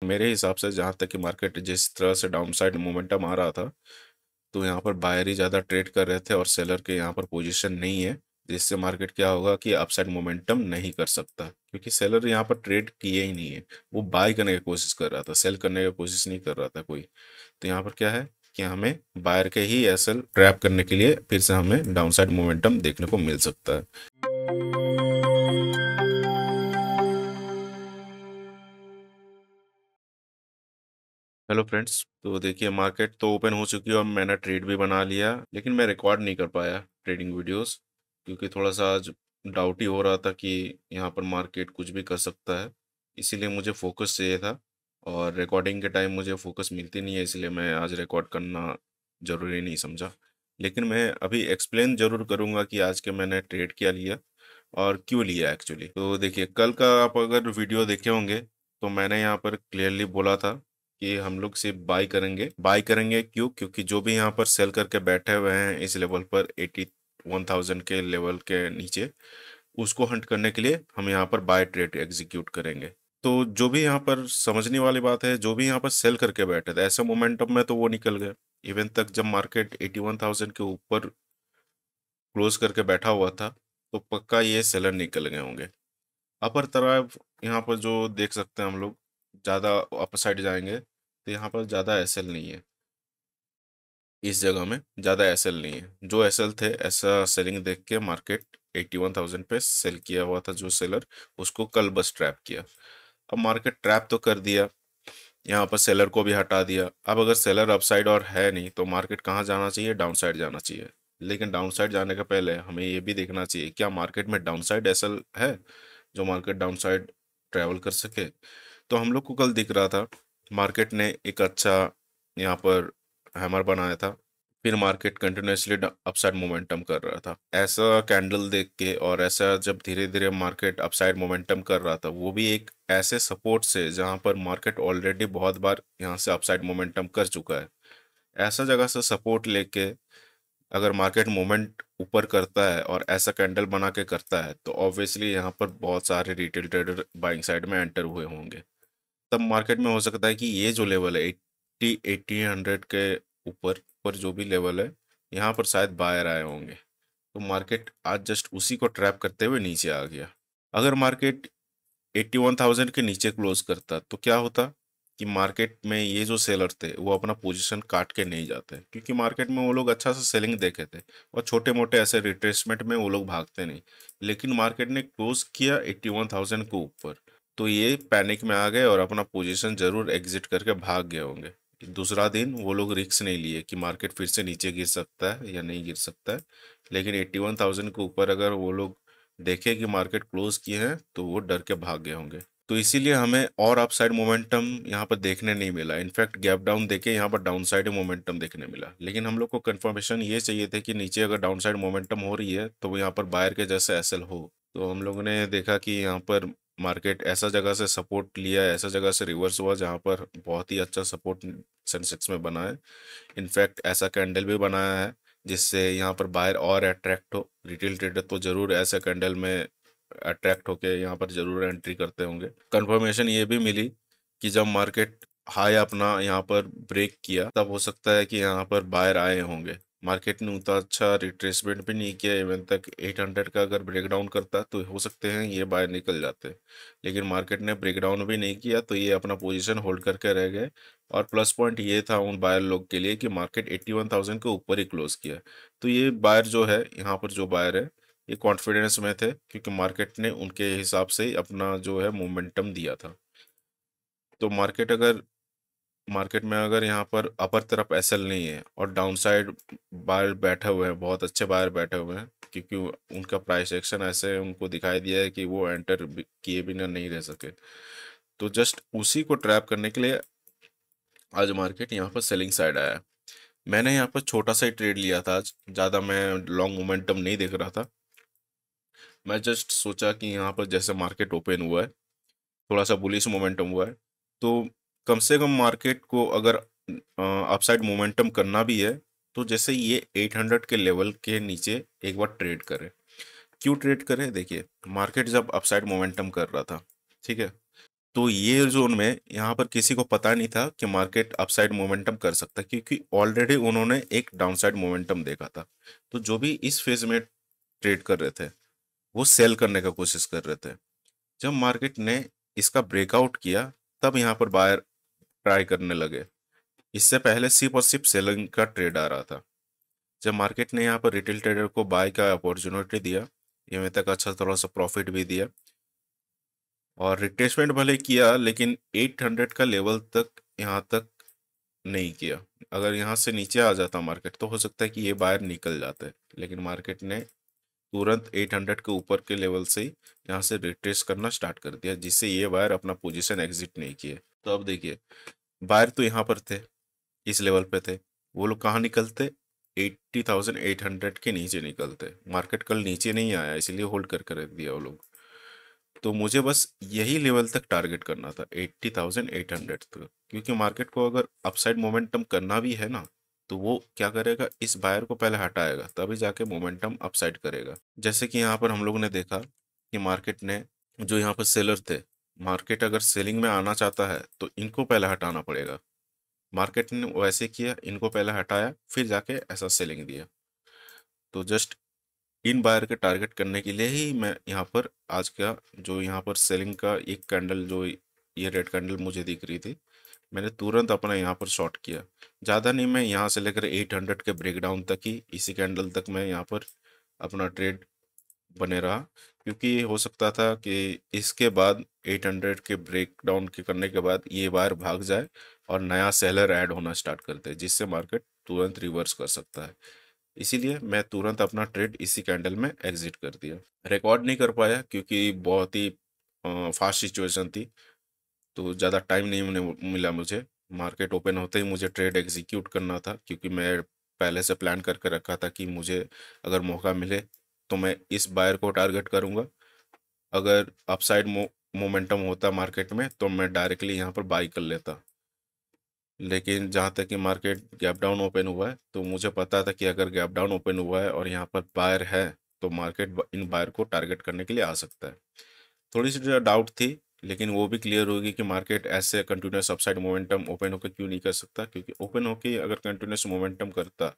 मेरे हिसाब से जहाँ तक कि मार्केट जिस तरह से डाउन साइड मोमेंटम आ रहा था, तो यहाँ पर बायर ही ज़्यादा ट्रेड कर रहे थे और सेलर के यहाँ पर पोजीशन नहीं है, जिससे मार्केट क्या होगा कि अपसाइड मोमेंटम नहीं कर सकता, क्योंकि सेलर यहाँ पर ट्रेड किए ही नहीं है। वो बाय करने की कोशिश कर रहा था, सेल करने की कोशिश नहीं कर रहा था कोई। तो यहाँ पर क्या है कि हमें बायर के ही एसएल ट्रैप करने के लिए फिर से हमें डाउनसाइड मोमेंटम देखने को मिल सकता है। हेलो फ्रेंड्स, तो देखिए मार्केट तो ओपन हो चुकी है और मैंने ट्रेड भी बना लिया, लेकिन मैं रिकॉर्ड नहीं कर पाया ट्रेडिंग वीडियोस, क्योंकि थोड़ा सा आज डाउट ही हो रहा था कि यहाँ पर मार्केट कुछ भी कर सकता है। इसीलिए मुझे फोकस चाहिए था, और रिकॉर्डिंग के टाइम मुझे फोकस मिलती नहीं है, इसलिए मैं आज रिकॉर्ड करना ज़रूरी नहीं समझा। लेकिन मैं अभी एक्सप्लेन ज़रूर करूँगा कि आज के मैंने ट्रेड क्या लिया और क्यों लिया एक्चुअली। तो देखिए, कल का आप अगर वीडियो देखे होंगे तो मैंने यहाँ पर क्लियरली बोला था कि हम लोग सिर्फ बाई करेंगे। क्यों? क्योंकि जो भी यहाँ पर सेल करके बैठे हुए हैं इस लेवल पर 81,000 के लेवल के नीचे, उसको हंट करने के लिए हम यहाँ पर बाय ट्रेड एग्जीक्यूट करेंगे। तो जो भी यहाँ पर समझने वाली बात है, जो भी यहाँ पर सेल करके बैठे थे ऐसे मोमेंटम में तो वो निकल गए। इवन तक जब मार्केट 81,000 के ऊपर क्लोज करके बैठा हुआ था, तो पक्का ये सेलर निकल गए होंगे। अपर तरफ यहाँ पर जो देख सकते हैं हम लोग, ज़्यादा अपर साइड जाएंगे तो यहाँ पर ज़्यादा एसएल नहीं है। इस जगह में ज़्यादा एसएल नहीं है। जो एसएल थे ऐसा सेलिंग देख के मार्केट 81,000 पे सेल किया हुआ था जो सेलर, उसको कल बस ट्रैप किया। अब मार्केट ट्रैप तो कर दिया, यहाँ पर सेलर को भी हटा दिया। अब अगर सेलर अपसाइड और है नहीं तो मार्केट कहाँ जाना चाहिए? डाउन साइड जाना चाहिए। लेकिन डाउन साइड जाने के पहले हमें ये भी देखना चाहिए क्या मार्केट में डाउन साइड एसएल है जो मार्केट डाउन साइड ट्रैवल कर सके। तो हम लोग को कल दिख रहा था मार्केट ने एक अच्छा यहाँ पर हैमर बनाया था, फिर मार्केट कंटिन्यूसली अपसाइड मोमेंटम कर रहा था। ऐसा कैंडल देख के और ऐसा जब धीरे धीरे मार्केट अपसाइड मोमेंटम कर रहा था, वो भी एक ऐसे सपोर्ट से जहां पर मार्केट ऑलरेडी बहुत बार यहाँ से अपसाइड मोमेंटम कर चुका है, ऐसा जगह से सपोर्ट लेके अगर मार्केट मूवमेंट ऊपर करता है और ऐसा कैंडल बना के करता है, तो ऑब्वियसली यहाँ पर बहुत सारे रिटेल ट्रेडर बाइंग साइड में एंटर हुए होंगे। तब मार्केट में हो सकता है कि ये जो लेवल है 80-100 के ऊपर पर जो भी लेवल है, यहाँ पर शायद बायर आए होंगे। तो मार्केट आज जस्ट उसी को ट्रैप करते हुए नीचे आ गया। अगर मार्केट 81,000 के नीचे क्लोज करता तो क्या होता कि मार्केट में ये जो सेलर थे वो अपना पोजीशन काट के नहीं जाते, क्योंकि मार्केट में वो लोग अच्छा सा सेलिंग देखे थे और छोटे मोटे ऐसे रिट्रेसमेंट में वो लोग भागते नहीं। लेकिन मार्केट ने क्लोज किया 81,000 के ऊपर, तो ये पैनिक में आ गए और अपना पोजीशन जरूर एग्जिट करके भाग गए होंगे। दूसरा दिन वो लोग रिस्क नहीं लिए कि मार्केट फिर से नीचे गिर सकता है या नहीं गिर सकता है। लेकिन 81,000 के ऊपर अगर वो लोग देखे कि मार्केट क्लोज किए हैं तो वो डर के भाग गए होंगे। तो इसीलिए हमें और अपसाइड मोमेंटम यहाँ पर देखने नहीं मिला। इनफैक्ट गैप डाउन देके यहाँ पर डाउन साइड मोमेंटम देखने मिला। लेकिन हम लोग को कंफर्मेशन ये चाहिए थे कि नीचे अगर डाउन साइड मोमेंटम हो रही है तो वो यहाँ पर बायर के जैसे एसएल हो। तो हम लोगों ने देखा कि यहाँ पर मार्केट ऐसा जगह से सपोर्ट लिया है, ऐसा जगह से रिवर्स हुआ जहाँ पर बहुत ही अच्छा सपोर्ट सेंसेक्स में बना है। इनफैक्ट ऐसा कैंडल भी बनाया है जिससे यहाँ पर बायर और अट्रैक्ट हो। रिटेल ट्रेडर तो जरूर ऐसे कैंडल में अट्रैक्ट होके यहाँ पर जरूर एंट्री करते होंगे। कंफर्मेशन ये भी मिली कि जब मार्केट हाई अपना यहाँ पर ब्रेक किया, तब हो सकता है कि यहाँ पर बायर आए होंगे। मार्केट ने उतना अच्छा रिट्रेसमेंट भी नहीं किया, इवन तक 800 का अगर ब्रेकडाउन करता तो हो सकते हैं ये बायर निकल जाते। लेकिन मार्केट ने ब्रेकडाउन भी नहीं किया तो ये अपना पोजीशन होल्ड करके रह गए। और प्लस पॉइंट ये था उन बायर लोग के लिए कि मार्केट 81,000 के ऊपर ही क्लोज किया। तो ये बायर जो है, यहाँ पर जो बायर है, ये कॉन्फिडेंस में थे क्योंकि मार्केट ने उनके हिसाब से ही अपना जो है मोमेंटम दिया था। तो मार्केट में अगर यहाँ पर अपर तरफ एसएल नहीं है और डाउन साइड बायर बैठे हुए हैं, बहुत अच्छे बायर बैठे हुए हैं, क्योंकि उनका प्राइस एक्शन ऐसे उनको दिखाई दिया है कि वो एंटर किए बिना नहीं रह सके। तो जस्ट उसी को ट्रैप करने के लिए आज मार्केट यहाँ पर सेलिंग साइड आया है। मैंने यहाँ पर छोटा सा ही ट्रेड लिया था आज, ज़्यादा मैं लॉन्ग मोमेंटम नहीं देख रहा था। मैं जस्ट सोचा कि यहाँ पर जैसे मार्केट ओपन हुआ है, थोड़ा सा बुलिश मोमेंटम हुआ है, तो कम से कम मार्केट को अगर अपसाइड मोमेंटम करना भी है तो जैसे ये 800 के लेवल के नीचे एक बार ट्रेड करें। क्यों ट्रेड करें? देखिए, मार्केट जब अपसाइड मोमेंटम कर रहा था, ठीक है, तो ये जोन में यहाँ पर किसी को पता नहीं था कि मार्केट अपसाइड मोमेंटम कर सकता है, क्योंकि ऑलरेडी उन्होंने एक डाउनसाइड मोमेंटम देखा था। तो जो भी इस फेज में ट्रेड कर रहे थे वो सेल करने का कोशिश कर रहे थे। जब मार्केट ने इसका ब्रेकआउट किया तब यहाँ पर बायर ट्राई करने लगे। इससे पहले सिर्फ और सिर्फ सेलिंग का ट्रेड आ रहा था। जब मार्केट ने यहाँ पर रिटेल ट्रेडर को बाय का अपॉर्चुनिटी दिया, यहाँ तक अच्छा थोड़ा सा प्रॉफिट भी दिया और रिट्रेसमेंट भले किया, लेकिन 800 का लेवल तक यहाँ तक नहीं किया। अगर यहाँ से नीचे आ जाता मार्केट तो हो सकता है कि ये बायर निकल जाते, लेकिन मार्केट ने तुरंत 800 के ऊपर के लेवल से ही यहाँ से रिट्रेस करना स्टार्ट कर दिया, जिससे ये बायर अपना पोजीशन एग्जिट नहीं किए। तो अब देखिए, बायर तो यहाँ पर थे, इस लेवल पे थे, वो लोग कहाँ निकलते? 80,800 के नीचे निकलते। मार्केट कल नीचे नहीं आया इसलिए होल्ड करके रख दिया वो लोग। तो मुझे बस यही लेवल तक टारगेट करना था, 80,800 तक, क्योंकि मार्केट को अगर अपसाइड मोमेंटम करना भी है ना, तो वो क्या करेगा, इस बायर को पहले हटाएगा तभी जाके मोमेंटम अपसाइड करेगा। जैसे कि यहाँ पर हम लोग ने देखा कि मार्केट ने, जो यहाँ पर सेलर थे, मार्केट अगर सेलिंग में आना चाहता है तो इनको पहले हटाना पड़ेगा। मार्केट ने वैसे किया, इनको पहले हटाया फिर जाके ऐसा सेलिंग दिया। तो जस्ट इन बायर के टारगेट करने के लिए ही मैं यहाँ पर आज का जो यहाँ पर सेलिंग का एक कैंडल, जो ये रेड कैंडल मुझे दिख रही थी, मैंने तुरंत अपना यहाँ पर शॉर्ट किया। ज़्यादा नहीं, मैं यहाँ से लेकर 800 के ब्रेकडाउन तक ही, इसी कैंडल तक मैं यहाँ पर अपना ट्रेड बने रहा, क्योंकि हो सकता था कि इसके बाद 800 के ब्रेकडाउन के करने के बाद ये बायर भाग जाए और नया सेलर ऐड होना स्टार्ट कर दे, जिससे मार्केट तुरंत रिवर्स कर सकता है। इसीलिए मैं तुरंत अपना ट्रेड इसी कैंडल में एग्जिट कर दिया। रिकॉर्ड नहीं कर पाया क्योंकि बहुत ही फास्ट सिचुएशन थी, तो ज़्यादा टाइम नहीं मिला मुझे। मार्केट ओपन होते ही मुझे ट्रेड एग्जीक्यूट करना था, क्योंकि मैं पहले से प्लान करके रखा था कि मुझे अगर मौका मिले तो मैं इस बायर को टारगेट करूंगा। अगर अपसाइड मोमेंटम होता मार्केट में तो मैं डायरेक्टली यहाँ पर बाई कर लेता। लेकिन जहाँ तक कि मार्केट गैप डाउन ओपन हुआ है, तो मुझे पता था कि अगर गैप डाउन ओपन हुआ है और यहाँ पर बायर है तो मार्केट इन बायर को टारगेट करने के लिए आ सकता है। थोड़ी सी जो डाउट थी, लेकिन वो भी क्लियर होगी कि मार्केट ऐसे कंटिन्यूस अपसाइड मोमेंटम ओपन होकर क्यों नहीं कर सकता, क्योंकि ओपन होकर अगर कंटिन्यूस मोमेंटम करता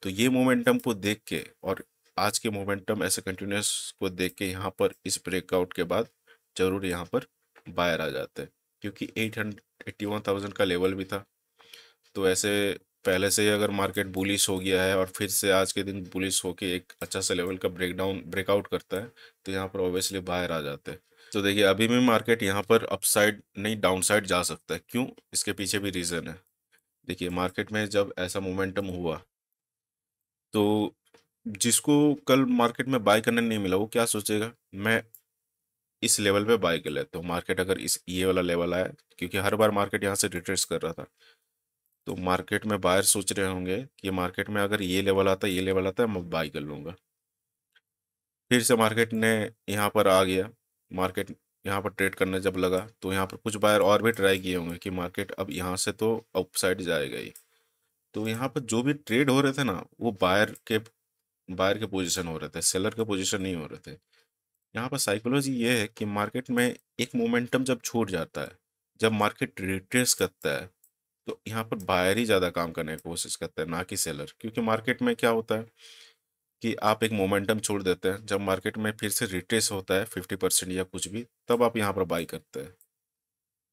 तो ये मोमेंटम को देख के और आज के मोमेंटम ऐसे कंटिन्यूस को देख के यहाँ पर इस ब्रेकआउट के बाद जरूर यहाँ पर बायर आ जाते, क्योंकि 81,000 का लेवल भी था। तो ऐसे पहले से ही अगर मार्केट बुलिश हो गया है और फिर से आज के दिन बुलिश होके एक अच्छा सा लेवल का ब्रेकआउट करता है, तो यहाँ पर ऑब्वियसली बाहर आ जाते हैं। तो देखिए, अभी भी मार्केट यहाँ पर अपसाइड नहीं डाउन साइड जा सकता है। क्यों? इसके पीछे भी रीज़न है। देखिए, मार्केट में जब ऐसा मोमेंटम हुआ तो जिसको कल मार्केट में बाय करने नहीं मिला वो क्या सोचेगा, मैं इस लेवल पे बाय कर लेता हूँ। मार्केट अगर इस ये वाला लेवल आया, क्योंकि हर बार मार्केट यहाँ से रिट्रेस कर रहा था, तो मार्केट में बायर सोच रहे होंगे कि मार्केट में अगर ये लेवल आता है मैं बाई कर लूंगा। फिर से मार्केट ने यहाँ पर आ गया, मार्केट यहाँ पर ट्रेड करने जब लगा तो यहाँ पर कुछ बायर और भी ट्राई किए होंगे कि मार्केट अब यहाँ से तो अपसाइड जाएगा ही। तो यहाँ पर जो भी ट्रेड हो रहे थे ना, वो बायर के पोजीशन हो रहे थे, सेलर के पोजीशन नहीं हो रहे थे। यहाँ पर साइकोलॉजी ये है कि मार्केट में एक मोमेंटम जब छूट जाता है, जब मार्केट रिट्रेस करता है, तो यहाँ पर बायर ही ज़्यादा काम करने की कोशिश करते हैं, ना कि सेलर। क्योंकि मार्केट में क्या होता है कि आप एक मोमेंटम छोड़ देते हैं, जब मार्केट में फिर से रिट्रेस होता है 50% या कुछ भी, तब आप यहाँ पर बाई करते हैं।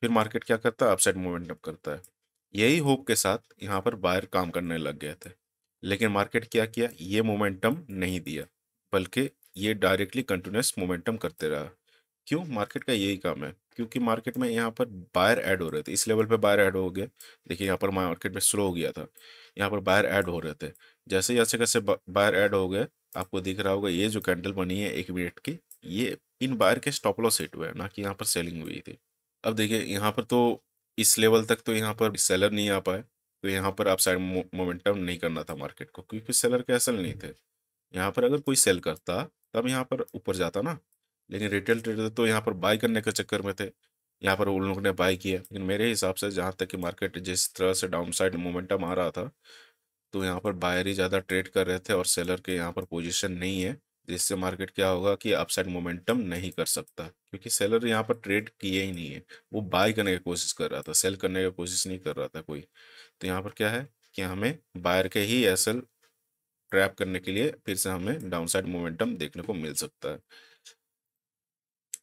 फिर मार्केट क्या करता है, अपसाइड मोमेंटम करता है। यही होप के साथ यहाँ पर बायर काम करने लग गए थे, लेकिन मार्केट क्या किया, ये मोमेंटम नहीं दिया, बल्कि ये डायरेक्टली कंटिन्यूस मोमेंटम करते रहा। क्यों? मार्केट का यही काम है, क्योंकि मार्केट में यहाँ पर बायर ऐड हो रहे थे, इस लेवल पे बायर ऐड हो गए। देखिए, यहाँ पर मार्केट में स्लो हो गया था, यहाँ पर बायर ऐड हो रहे थे। जैसे ही अच्छे खासे बायर ऐड हो गए, आपको दिख रहा होगा ये जो कैंडल बनी है 1 मिनट की, ये इन बायर के स्टॉप लॉस हिट हुए हैं, ना कि यहाँ पर सेलिंग हुई थी। अब देखिए, यहाँ पर तो इस लेवल तक तो यहाँ पर सेलर नहीं आ पाए, तो यहाँ पर आप साइड मोमेंटम नहीं करना था मार्केट को, क्योंकि सेलर के असल नहीं थे। यहाँ पर अगर कोई सेल करता तब यहाँ पर ऊपर जाता ना, लेकिन रिटेल ट्रेडर तो यहाँ पर बाय करने के चक्कर में थे, यहाँ पर उन लोगों ने बाय किया। लेकिन मेरे हिसाब से जहाँ तक कि मार्केट जिस तरह से डाउन साइड मोमेंटम आ रहा था, तो यहाँ पर बायर ही ज़्यादा ट्रेड कर रहे थे और सेलर के यहाँ पर पोजीशन नहीं है, जिससे मार्केट क्या होगा कि अपसाइड मोमेंटम नहीं कर सकता, क्योंकि सेलर यहाँ पर ट्रेड किए ही नहीं है, वो बाय करने की कोशिश कर रहा था, सेल करने की कोशिश नहीं कर रहा था कोई। तो यहाँ पर क्या है कि हमें बायर के ही एसएल ट्रैप करने के लिए फिर से हमें डाउनसाइड मोमेंटम देखने को मिल सकता है।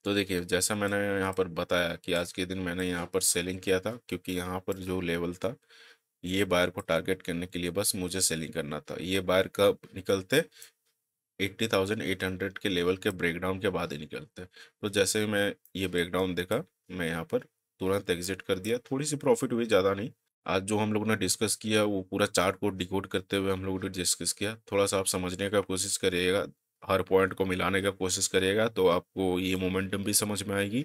तो देखिए जैसा मैंने यहाँ पर बताया कि आज के दिन मैंने यहाँ पर सेलिंग किया था, क्योंकि यहाँ पर जो लेवल था ये बायर को टारगेट करने के लिए बस मुझे सेलिंग करना था। ये बायर कब निकलते, 80,800 के लेवल के ब्रेकडाउन के बाद ही निकलते। तो जैसे ही मैं ये ब्रेकडाउन देखा, मैं यहाँ पर तुरंत एग्जिट कर दिया। थोड़ी सी प्रॉफिट हुई, ज़्यादा नहीं। आज जो हम लोगों ने डिस्कस किया वो पूरा चार्ट को डिकोड करते हुए हम लोगों ने डिस्कस किया। थोड़ा सा आप समझने का कोशिश करिएगा, हर पॉइंट को मिलाने का कोशिश करिएगा, तो आपको ये मोमेंटम भी समझ में आएगी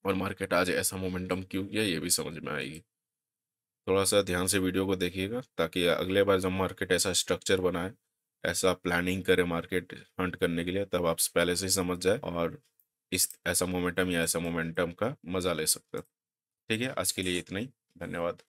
और मार्केट आज ऐसा मोमेंटम क्यों किया ये भी समझ में आएगी। थोड़ा सा ध्यान से वीडियो को देखिएगा, ताकि अगले बार जब मार्केट ऐसा स्ट्रक्चर बनाए, ऐसा प्लानिंग करे मार्केट हंट करने के लिए, तब आप पहले से ही समझ जाए और इस ऐसा मोमेंटम या ऐसा मोमेंटम का मजा ले सकते हैं। ठीक है, आज के लिए इतना ही। धन्यवाद।